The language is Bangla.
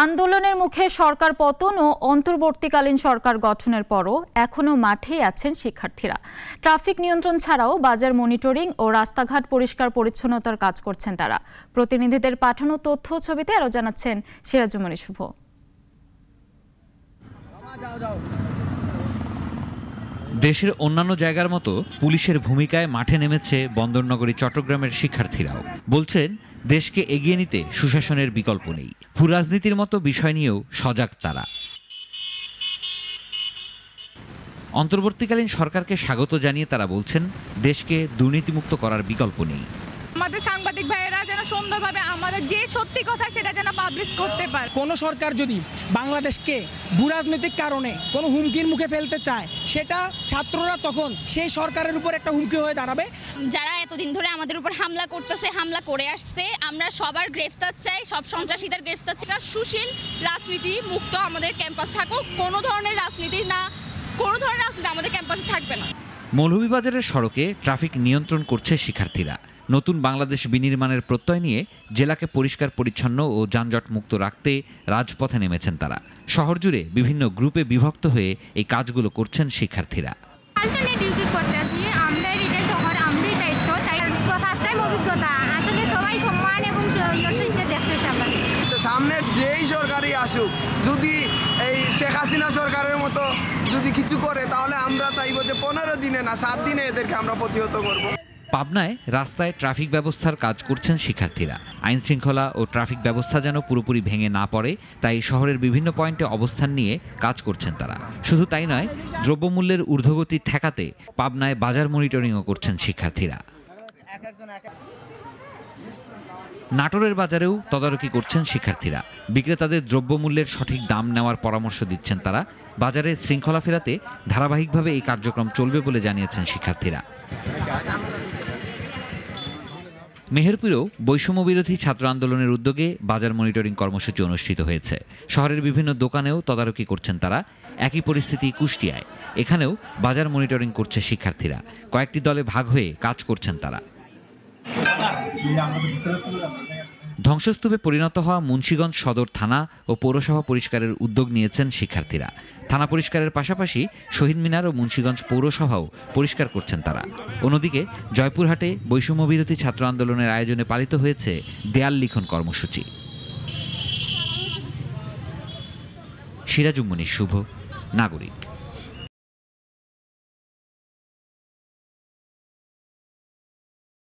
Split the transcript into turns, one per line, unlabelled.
আন্দোলনের মুখে সরকার পতন ও অন্তর্বর্তীকালীন সরকার গঠনের পরও এখনো মাঠেই আছেন শিক্ষার্থীরা। ট্রাফিক নিয়ন্ত্রণ ছাড়াও বাজার মনিটরিং ও রাস্তাঘাট পরিষ্কার পরিচ্ছন্নতার কাজ করছেন তারা। প্রতিনিধিদের পাঠানো তথ্য ছবিতে আরো জানাচ্ছেন সিরাজুমণি শুভ।
দেশের অন্যান্য জায়গার মতো পুলিশের ভূমিকায় মাঠে নেমেছে বন্দরনগরী চট্টগ্রামের শিক্ষার্থীরাও। বলছেন, দেশকে এগিয়ে নিতে সুশাসনের বিকল্প নেই। ভূরাজনীতির মতো বিষয় নিয়েও সজাগ তারা। অন্তর্বর্তীকালীন সরকারকে স্বাগত জানিয়ে তারা বলছেন, দেশকে দুর্নীতিমুক্ত করার বিকল্প নেই।
আমাদের সাংবাদিক ভাইয়েরা যেন সুন্দরভাবে আমাদের যে সত্যি কথা সেটা যেন পাবলিশ করতে পারে।
কোনো সরকার যদি বাংলাদেশকে ভূরাজনৈতিক কারণে কোনো হুমকির মুখে ফেলতে চায়, সেটা ছাত্ররা তখন সেই সরকারের উপর একটা হুমকি হয়ে দাঁড়াবে।
যারা এতদিন ধরে আমাদের উপর হামলা করতেছে, হামলা করে আসছে, আমরা সবার গ্রেফতার চাই, সব সন্ত্রাসীদের গ্রেফতার চাই।
সুশীল রাজনীতি মুক্ত আমাদের ক্যাম্পাস থাকুক, কোনো ধরনের রাজনীতি আমাদের ক্যাম্পাসে থাকবে না।
মৌলভীবাজারের সড়কে ট্রাফিক নিয়ন্ত্রণ করছে শিক্ষার্থীরা। নতুন বাংলাদেশ বিনির্মাণের প্রত্যয় নিয়ে জেলাকে পরিষ্কার পরিচ্ছন্ন ও যানজট মুক্ত রাখতে রাজপথে নেমেছেন তারা। শহর জুড়ে বিভিন্ন গ্রুপে বিভক্ত হয়ে এই কাজগুলো করছেন শিক্ষার্থীরা।
সামনের যেই সরকারই আসুক, যদি এই শেখ হাসিনা সরকারের মতো যদি কিছু করে, তাহলে আমরা চাইবো যে 15 দিনে না 7 দিনে এদেরকে আমরা প্রতিহত করব।
পাবনায় রাস্তায় ট্রাফিক ব্যবস্থার কাজ করছেন শিক্ষার্থীরা। আইন শৃঙ্খলা ও ট্রাফিক ব্যবস্থা যেন পুরোপুরি ভেঙে না পড়ে, তাই শহরের বিভিন্ন পয়েন্টে অবস্থান নিয়ে কাজ করছেন তারা। শুধু তাই নয়, দ্রব্যমূল্যের ঊর্ধ্বগতি ঠেকাতে পাবনায় বাজার মনিটরিংও করছেন শিক্ষার্থীরা। নাটোরের বাজারেও তদারকি করছেন শিক্ষার্থীরা। বিক্রেতাদের দ্রব্যমূল্যের সঠিক দাম নেওয়ার পরামর্শ দিচ্ছেন তারা। বাজারে শৃঙ্খলা ফেরাতে ধারাবাহিকভাবে এই কার্যক্রম চলবে বলে জানিয়েছেন শিক্ষার্থীরা। মেহেরপুরেও বৈষম্য বিরোধী ছাত্র আন্দোলনের উদ্যোগে বাজার মনিটরিং কর্মসূচি অনুষ্ঠিত হয়েছে। শহরের বিভিন্ন দোকানেও তদারকি করছেন তারা। একই পরিস্থিতি কুষ্টিয়ায়। এখানেও বাজার মনিটরিং করছে শিক্ষার্থীরা। কয়েকটি দলে ভাগ হয়ে কাজ করছেন তারা। ধ্বংসস্তূপে পরিণত হওয়া মুন্সিগঞ্জ সদর থানা ও পৌরসভা পরিষ্কারের উদ্যোগ নিয়েছেন শিক্ষার্থীরা। থানা পরিষ্কারের পাশাপাশি শহীদ মিনার ও মুন্সিগঞ্জ পৌরসভাও পরিষ্কার করছেন তারা। অন্যদিকে জয়পুরহাটে বৈষম্য বিরোধী ছাত্র আন্দোলনের আয়োজনে পালিত হয়েছে দেয়াল লিখন কর্মসূচি। সিরাজুমণি শুভ, নাগরিক।